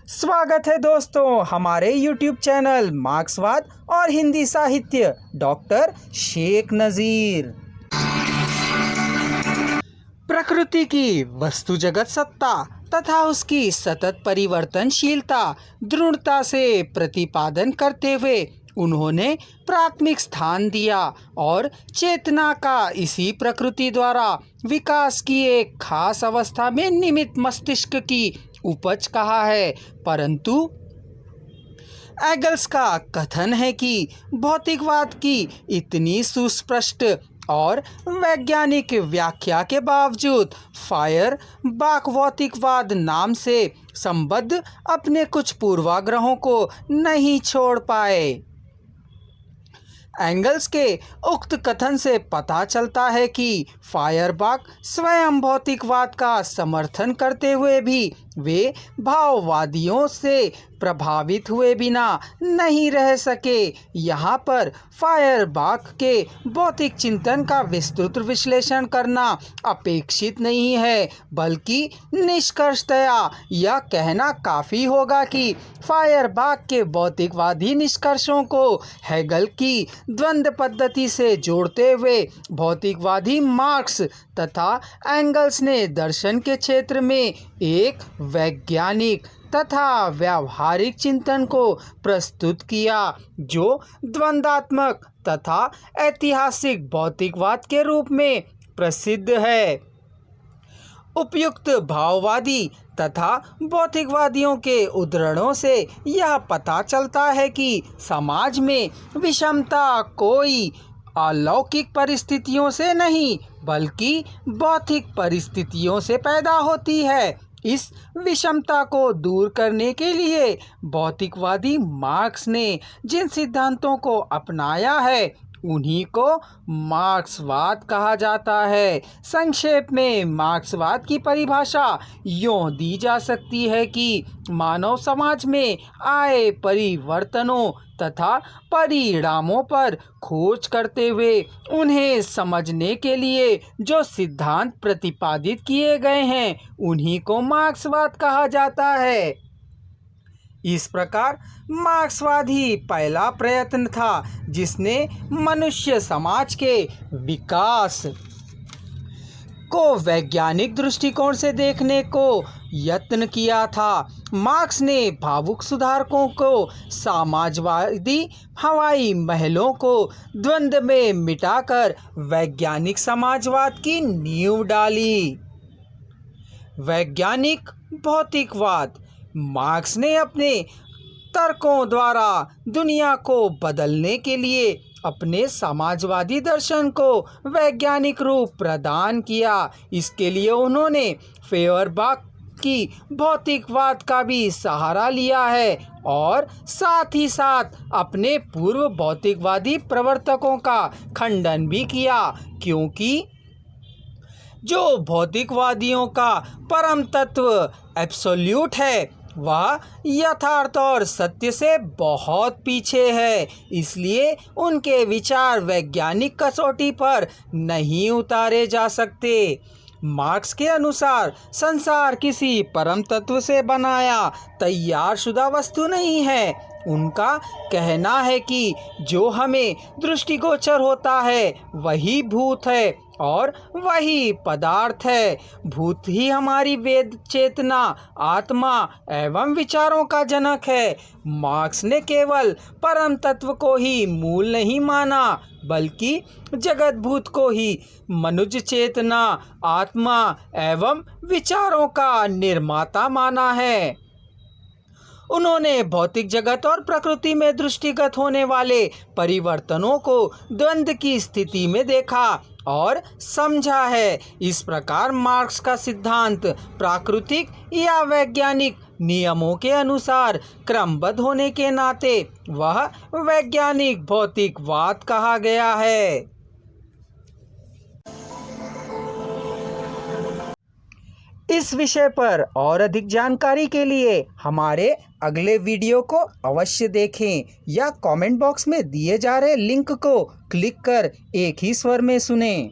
स्वागत है दोस्तों हमारे YouTube चैनल मार्क्सवाद और हिंदी साहित्य डॉक्टर शेख नज़ीर। प्रकृति की वस्तु जगत सत्ता तथा उसकी सतत परिवर्तनशीलता दृढ़ता से प्रतिपादन करते हुए उन्होंने प्राथमिक स्थान दिया और चेतना का इसी प्रकृति द्वारा विकास की एक खास अवस्था में निमित्त मस्तिष्क की उपज कहा है। परंतु एंगल्स का कथन है कि भौतिकवाद की इतनी सुस्पष्ट और वैज्ञानिक व्याख्या के बावजूद फायरबाख भौतिकवाद नाम से संबद्ध अपने कुछ पूर्वाग्रहों को नहीं छोड़ पाए। एंगल्स के उक्त कथन से पता चलता है कि फायरबाख स्वयं भौतिकवाद का समर्थन करते हुए भी वे भाववादियों से प्रभावित हुए बिना नहीं रह सके। यहाँ पर फायरबाख के भौतिक चिंतन का विस्तृत विश्लेषण करना अपेक्षित नहीं है, बल्कि निष्कर्षतया यह कहना काफ़ी होगा कि फायरबाख के भौतिकवादी निष्कर्षों को हेगल की द्वंद्व पद्धति से जोड़ते हुए भौतिकवादी मार्क्स तथा एंगल्स ने दर्शन के क्षेत्र में एक वैज्ञानिक तथा व्यावहारिक चिंतन को प्रस्तुत किया, जो द्वंद्वात्मक तथा ऐतिहासिक भौतिकवाद के रूप में प्रसिद्ध है। उपयुक्त भाववादी तथा भौतिकवादियों के उद्धरणों से यह पता चलता है कि समाज में विषमता कोई अलौकिक परिस्थितियों से नहीं बल्कि भौतिक परिस्थितियों से पैदा होती है। इस विषमता को दूर करने के लिए भौतिकवादी मार्क्स ने जिन सिद्धांतों को अपनाया है उन्हीं को मार्क्सवाद कहा जाता है। संक्षेप में मार्क्सवाद की परिभाषा यूँ दी जा सकती है कि मानव समाज में आए परिवर्तनों तथा परिणामों पर खोज करते हुए उन्हें समझने के लिए जो सिद्धांत प्रतिपादित किए गए हैं उन्हीं को मार्क्सवाद कहा जाता है। इस प्रकार मार्क्सवाद ही पहला प्रयत्न था जिसने मनुष्य समाज के विकास को वैज्ञानिक दृष्टिकोण से देखने को यत्न किया था। मार्क्स ने भावुक सुधारकों को समाजवादी हवाई महलों को द्वंद्व में मिटाकर वैज्ञानिक समाजवाद की नींव डाली। वैज्ञानिक भौतिकवाद मार्क्स ने अपने तर्कों द्वारा दुनिया को बदलने के लिए अपने समाजवादी दर्शन को वैज्ञानिक रूप प्रदान किया। इसके लिए उन्होंने फेयरबाख की भौतिकवाद का भी सहारा लिया है और साथ ही साथ अपने पूर्व भौतिकवादी प्रवर्तकों का खंडन भी किया, क्योंकि जो भौतिकवादियों का परम तत्व एब्सोल्यूट है वह यथार्थ और सत्य से बहुत पीछे है। इसलिए उनके विचार वैज्ञानिक कसौटी पर नहीं उतारे जा सकते। मार्क्स के अनुसार संसार किसी परम तत्व से बनाया तैयार शुदा वस्तु नहीं है। उनका कहना है कि जो हमें दृष्टिगोचर होता है वही भूत है और वही पदार्थ है। भूत ही हमारी वेद चेतना, आत्मा एवं विचारों का जनक है। मार्क्स ने केवल परम तत्व को ही मूल नहीं माना बल्कि जगत भूत को ही मनुष्य चेतना, आत्मा एवं विचारों का निर्माता माना है। उन्होंने भौतिक जगत और प्रकृति में दृष्टिगत होने वाले परिवर्तनों को द्वंद्व की स्थिति में देखा और समझा है। इस प्रकार मार्क्स का सिद्धांत प्राकृतिक या वैज्ञानिक नियमों के अनुसार क्रमबद्ध होने के नाते वह वैज्ञानिक भौतिकवाद कहा गया है। इस विषय पर और अधिक जानकारी के लिए हमारे अगले वीडियो को अवश्य देखें या कमेंट बॉक्स में दिए जा रहे लिंक को क्लिक कर एक ही स्वर में सुनें।